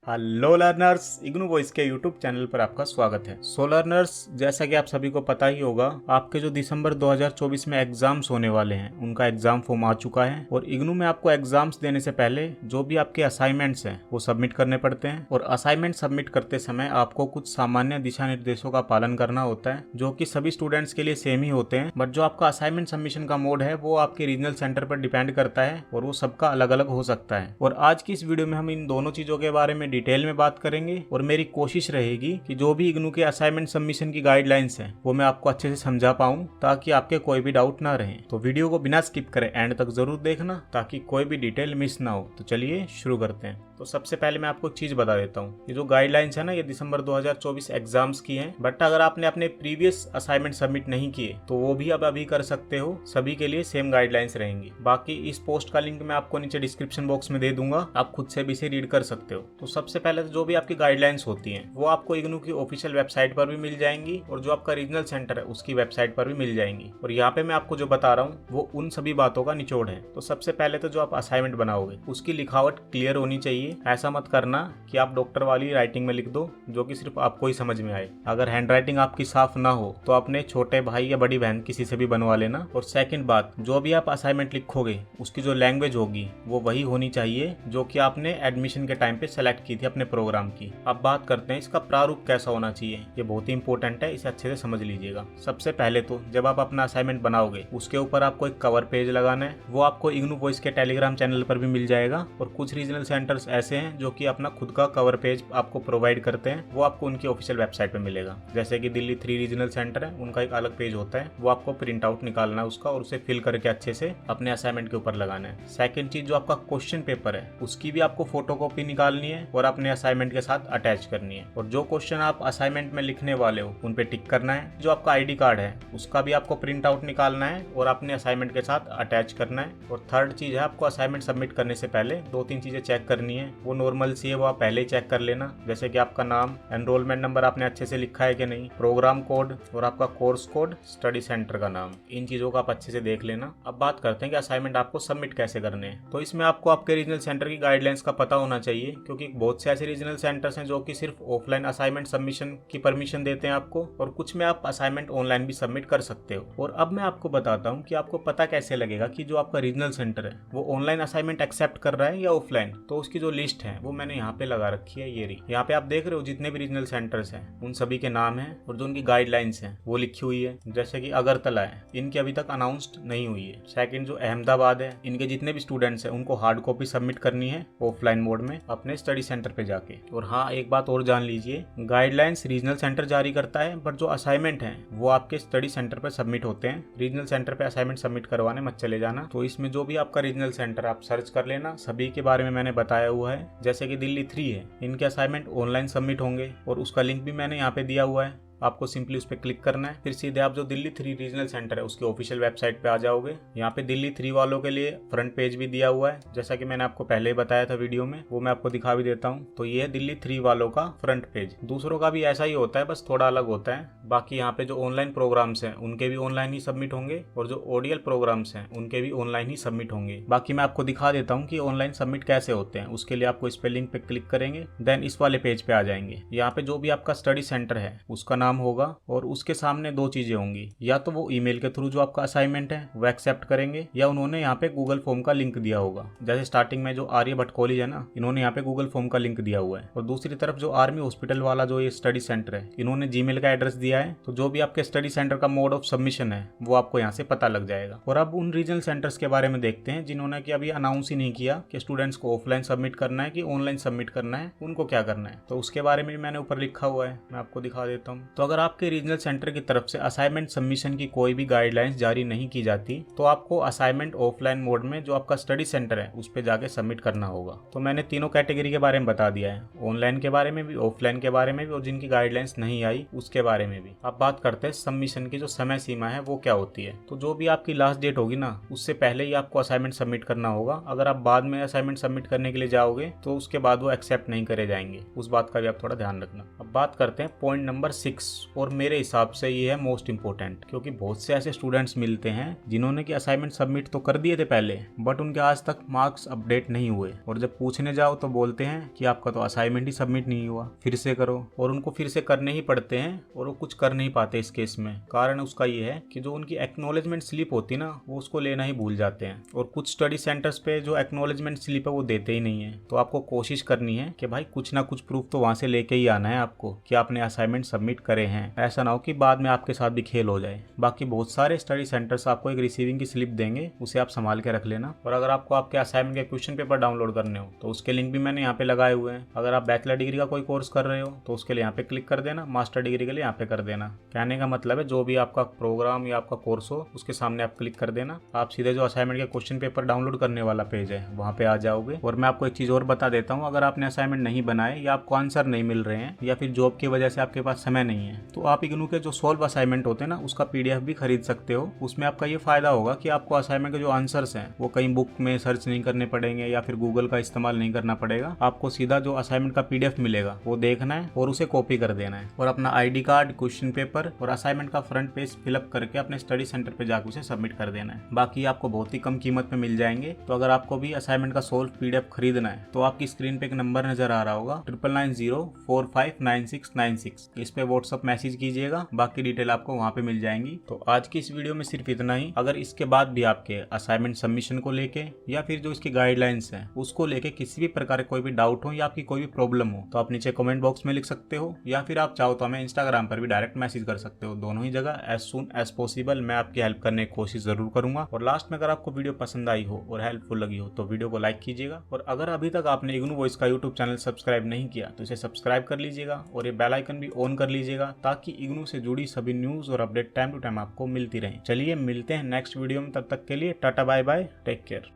Hello learners, IGNOU voice के YouTube channel पर आपका स्वागत है। सो लर्नर्स, जैसा कि आप सभी को पता ही होगा, आपके जो दिसंबर 2024 में एग्जाम्स होने वाले हैं उनका एग्जाम फॉर्म आ चुका है। और इग्नू में आपको एग्जाम्स देने से पहले जो भी आपके असाइनमेंट्स हैं वो सबमिट करने पड़ते हैं। और असाइनमेंट सबमिट करते समय आपको कुछ सामान्य दिशा निर्देशों का पालन करना होता है जो कि सभी स्टूडेंट्स के लिए सेम ही होते हैं। बट जो आपका असाइनमेंट सबमिशन का मोड है वो आपके रीजनल सेंटर पर डिपेंड करता है और वो सबका अलग अलग हो सकता है। और आज की इस वीडियो में हम इन दोनों चीजों के बारे में डिटेल में बात करेंगे और मेरी कोशिश रहेगी कि जो भी इग्नू के असाइनमेंट सबमिशन की गाइडलाइंस हैं वो मैं आपको अच्छे से समझा पाऊं ताकि आपके कोई भी डाउट ना रहे। तो वीडियो को बिना स्किप करे एंड तक जरूर देखना ताकि कोई भी डिटेल मिस ना हो। तो चलिए शुरू करते हैं। तो सबसे पहले मैं आपको एक चीज बता देता हूँ, ये जो गाइडलाइंस है ना, ये दिसंबर 2024 एग्जाम्स की हैं। बट अगर आपने अपने प्रीवियस असाइनमेंट सबमिट नहीं किए तो वो भी अब अभी कर सकते हो। सभी के लिए सेम गाइडलाइंस रहेंगी। बाकी इस पोस्ट का लिंक मैं आपको नीचे डिस्क्रिप्शन बॉक्स में दे दूंगा, आप खुद से भी इसे रीड कर सकते हो। तो सबसे पहले तो जो भी आपकी गाइडलाइंस होती हैं वो आपको इग्नू की ऑफिशियल वेबसाइट पर भी मिल जाएंगी और जो आपका रीजनल सेंटर है उसकी वेबसाइट पर भी मिल जाएंगी। और यहाँ पे मैं आपको जो बता रहा हूँ वो उन सभी बातों का निचोड़ है। तो सबसे पहले तो जो आप असाइनमेंट बनाओगे उसकी लिखावट क्लियर होनी चाहिए। ऐसा मत करना कि आप डॉक्टर वाली राइटिंग में लिख दो जो कि सिर्फ आपको ही समझ में आए। अगर हैंडराइटिंग आपकी साफ ना हो तो अपने छोटे भाई या बड़ी बहन किसी से भी बनवा लेना। और सेकंड बात, जो भी आप असाइनमेंट लिखोगे उसकी जो लैंग्वेज होगी वो वही होनी चाहिए जो कि आपने एडमिशन के टाइम पे सेलेक्ट की थी अपने प्रोग्राम की। अब बात करते हैं इसका प्रारूप कैसा होना चाहिए। ये बहुत ही इंपॉर्टेंट है, इसे अच्छे से समझ लीजिएगा। सबसे पहले तो जब आप अपना असाइनमेंट बनाओगे उसके ऊपर आपको एक कवर पेज लगाना है। वो आपको इग्नू वॉइस के टेलीग्राम चैनल पर भी मिल जाएगा। और कुछ रीजनल सेंटर्स ऐसे हैं जो कि अपना खुद का कवर पेज आपको प्रोवाइड करते हैं, वो आपको उनकी ऑफिशियल वेबसाइट पे मिलेगा। जैसे कि दिल्ली 3 रीजनल सेंटर है, उनका एक अलग पेज होता है, वो आपको प्रिंट आउट निकालना है उसका और उसे फिल करके अच्छे से अपने असाइनमेंट के ऊपर लगाना है। सेकंड चीज, जो आपका क्वेश्चन पेपर है उसकी भी आपको फोटोकॉपी निकालनी है और अपने असाइनमेंट के साथ अटैच करनी है। और जो क्वेश्चन आप असाइनमेंट में लिखने वाले हो उन पे टिक करना है। जो आपका आईडी कार्ड है उसका भी आपको प्रिंट आउट निकालना है और अपने असाइनमेंट के साथ अटैच करना है। और थर्ड चीज है, आपको असाइनमेंट सबमिट करने से पहले 2-3 चीजें चेक करनी है। वो नॉर्मल सी है, वो आप पहले ही चेक कर लेना। जैसे कि आपका नाम, एनरोलमेंट नंबर आपने अच्छे से लिखा है कि नहीं, प्रोग्राम कोड और आपका कोर्स कोड, स्टडी सेंटर का नाम, इन चीजों का आप अच्छे से देख लेना। अब बात करते हैं कि असाइनमेंट आपको सबमिट कैसे करने हैं। तो इसमें आपको आपके रीजनल सेंटर की गाइडलाइंस का पता होना चाहिए, क्योंकि बहुत से ऐसे रीजनल सेंटर्स हैं जो कि सिर्फ ऑफलाइन असाइनमेंट सबमिशन की परमिशन देते हैं आपको, और कुछ में आप असाइनमेंट ऑनलाइन भी सबमिट कर सकते हो। और अब मैं आपको बताता हूँ कि आपको पता कैसे लगेगा कि जो आपका रीजनल सेंटर है वो ऑनलाइन असाइनमेंट एक्सेप्ट कर रहा है या ऑफलाइन। तो उसकी जो लिस्ट है वो मैंने यहाँ पे लगा रखी है, ये रही। यहाँ पे आप देख रहे हो जितने भी रीजनल सेंटर्स हैं उन सभी के नाम हैं और जो उनकी गाइडलाइंस हैं वो लिखी हुई है। जैसे कि अगरतला है, इनकी अभी तक अनाउंस्ड नहीं हुई है। सेकंड, जो अहमदाबाद है, इनके जितने भी स्टूडेंट्स हैं उनको हार्ड कॉपी सबमिट करनी है ऑफलाइन मोड में अपने स्टडी सेंटर पे जाके। और हाँ, एक बात और जान लीजिए, गाइडलाइंस रीजनल सेंटर जारी करता है बट जो असाइनमेंट है वो आपके स्टडी सेंटर पे सबमिट होते हैं। रीजनल सेंटर पे असाइनमेंट सबमिट करवाने मत चले जाना। तो इसमें जो भी आपका रीजनल सेंटर आप सर्च कर लेना, सभी के बारे में मैंने बताया हुआ है। जैसे कि दिल्ली 3 है, इनके असाइनमेंट ऑनलाइन सबमिट होंगे और उसका लिंक भी मैंने यहाँ पे दिया हुआ है। आपको सिंपली उस पर क्लिक करना है, फिर सीधे आप जो दिल्ली 3 रीजनल सेंटर है उसके ऑफिशियल वेबसाइट पे आ जाओगे। यहाँ पे दिल्ली 3 वालों के लिए फ्रंट पेज भी दिया हुआ है, जैसा कि मैंने आपको पहले ही बताया था वीडियो में, वो मैं आपको दिखा भी देता हूँ। तो ये है दिल्ली 3 वालों का फ्रंट पेज। दूसरों का भी ऐसा ही होता है, बस थोड़ा अलग होता है। बाकी यहाँ पे जो ऑनलाइन प्रोग्राम्स हैं उनके भी ऑनलाइन ही सबमिट होंगे और जो ओडीएल प्रोग्राम्स हैं उनके भी ऑनलाइन ही सबमिट होंगे। बाकी मैं आपको दिखा देता हूँ कि ऑनलाइन सबमिट कैसे होते हैं। उसके लिए आपको इस पे लिंक पे क्लिक करेंगे, देन इस वाले पेज पे आ जाएंगे। यहाँ पे जो भी आपका स्टडी सेंटर है उसका नाम होगा और उसके सामने 2 चीजें होंगी, या तो वो ईमेल के थ्रू जो आपका असाइनमेंट है वो एक्सेप्ट करेंगे, या उन्होंने यहाँ पे गूगल फॉर्म का लिंक दिया होगा। जैसे स्टार्टिंग में जो आर्यभट्ट कॉलेज है ना, इन्होंने यहाँ पे गूगल फॉर्म का लिंक दिया हुआ है। और दूसरी तरफ जो आर्मी हॉस्पिटल वाला जो ये स्टडी सेंटर है, इन्होंने जीमेल का एड्रेस दिया है। तो जो भी आपके स्टडी सेंटर का मोड ऑफ सबमिशन है वो आपको यहाँ से पता लग जाएगा। और अब उन रीजनल सेंटर्स के बारे में देखते हैं जिन्होंने कि अभी अनाउंस ही नहीं किया कि स्टूडेंट्स को ऑफलाइन सबमिट करना है कि ऑनलाइन सबमिट करना है, उनको क्या करना है। तो उसके बारे में मैंने ऊपर लिखा हुआ है, मैं आपको दिखा देता हूँ। तो अगर आपके रीजनल सेंटर की तरफ से असाइनमेंट सबमिशन की कोई भी गाइडलाइंस जारी नहीं की जाती तो आपको असाइनमेंट ऑफलाइन मोड में जो आपका स्टडी सेंटर है उस पे जाके सबमिट करना होगा। तो मैंने तीनों कैटेगरी के बारे में बता दिया है, ऑनलाइन के बारे में भी, ऑफलाइन के बारे में भी, और जिनकी गाइडलाइंस नहीं आई उसके बारे में भी। अब बात करते हैं सबमिशन की जो समय सीमा है वो क्या होती है। तो जो भी आपकी लास्ट डेट होगी ना, उससे पहले ही आपको असाइनमेंट सबमिट करना होगा। अगर आप बाद में असाइनमेंट सबमिट करने के लिए जाओगे तो उसके बाद वो एक्सेप्ट नहीं करे जाएंगे, उस बात का भी आप थोड़ा ध्यान रखना। अब बात करते हैं पॉइंट नंबर 6, टॉपिक्स, और मेरे हिसाब से ये है मोस्ट इम्पोर्टेंट, क्योंकि बहुत से ऐसे स्टूडेंट्स मिलते हैं जिन्होंने कि असाइनमेंट सबमिट तो कर दिए थे पहले, बट उनके आज तक मार्क्स अपडेट नहीं हुए, और जब पूछने जाओ तो बोलते हैं कि आपका तो असाइनमेंट ही सबमिट नहीं हुआ, फिर से करो। और उनको फिर से करने ही पड़ते हैं और वो कुछ कर नहीं पाते इस केस में। कारण उसका ये है कि जो उनकी एक्नॉलेजमेंट स्लिप होती ना, वो उसको लेना ही भूल जाते हैं, और कुछ स्टडी सेंटर्स पे जो एक्नॉलेजमेंट स्लिप है वो देते ही नहीं है। तो आपको कोशिश करनी है कि भाई कुछ ना कुछ प्रूफ तो वहां से लेके ही आना है आपको कि आपने असाइनमेंट सबमिट करे हैं। ऐसा ना हो कि बाद में आपके साथ भी खेल हो जाए। बाकी बहुत सारे स्टडी सेंटर्स आपको एक रिसीविंग की स्लिप देंगे, उसे आप संभाल के रख लेना। और अगर आपको आपके असाइनमेंट के क्वेश्चन पेपर डाउनलोड करने हो तो उसके लिंक भी मैंने यहाँ पे लगाए हुए हैं। अगर आप बैचलर डिग्री का कोई कोर्स कर रहे हो तो उसके लिए यहाँ पे क्लिक कर देना, मास्टर डिग्री के लिए यहाँ पे कर देना। कहने का मतलब है जो भी आपका प्रोग्राम या आपका कोर्स हो उसके सामने आप क्लिक कर देना, आप सीधे जो असाइनमेंट के क्वेश्चन पेपर डाउनलोड करने वाला पेज है वहाँ पे आ जाओगे। और मैं आपको एक चीज और बता देता हूँ, अगर आपने असाइनमेंट नहीं बनाए या आपको आंसर नहीं मिल रहे हैं या फिर जॉब की वजह से आपके पास समय नहीं है, तो आप इग्नू के जो सॉल्व असाइनमेंट होते हैं ना, उसका PDF भी खरीद सकते हो। उसमें आपका ये फायदा होगा कि आपको असाइनमेंट के जो आंसर्स हैं वो कहीं बुक में सर्च नहीं करने पड़ेंगे या फिर गूगल का इस्तेमाल नहीं करना पड़ेगा। आपको सीधा जो असाइनमेंट का PDF मिलेगा वो देखना है और उसे कॉपी कर देना है, और अपना ID कार्ड, क्वेश्चन पेपर और असाइनमेंट का फ्रंट पेज फिलअप करके अपने स्टडी सेंटर पे जाकर उसे सबमिट कर देना है। बाकी आपको बहुत ही कम कीमत में मिल जाएंगे। तो अगर आपको भी असाइनमेंट का सोल्व PDF खरीदना है तो आपकी स्क्रीन पे एक नंबर नजर आ रहा होगा 9990459696, इस पे व्हाट्सअप मैसेज कीजिएगा, बाकी डिटेल आपको वहाँ पे मिल जाएंगी। तो आज की इस वीडियो में सिर्फ इतना ही। अगर इसके बाद भी आपके असाइनमेंट सबमिशन को लेके या फिर जो इसकी गाइडलाइंस है उसको लेके किसी भी प्रकार कोई भी डाउट हो या आपकी कोई भी प्रॉब्लम हो तो आप नीचे कमेंट बॉक्स में लिख सकते हो, या फिर आप चाहो तो हमें इंस्टाग्राम पर भी डायरेक्ट मैसेज कर सकते हो। दोनों ही जगह एज सून एज पॉसिबल मैं आपकी हेल्प करने की कोशिश जरूर करूंगा। और लास्ट में अगर आपको वीडियो पसंद आई हो और हेल्पफुल लगी हो तो वीडियो को लाइक कीजिएगा, और अगर अभी तक आपने इग्नू वॉइस का यूट्यूब चैनल सब्सक्राइब नहीं किया तो इसे सब्सक्राइब कर लीजिएगा और ये बेल आइकन भी ऑन कर लीजिएगा, ताकि इग्नू से जुड़ी सभी न्यूज और अपडेट टाइम टू टाइम आपको मिलती रहे। चलिए मिलते हैं नेक्स्ट वीडियो में, तब तक के लिए tata bye bye, take care.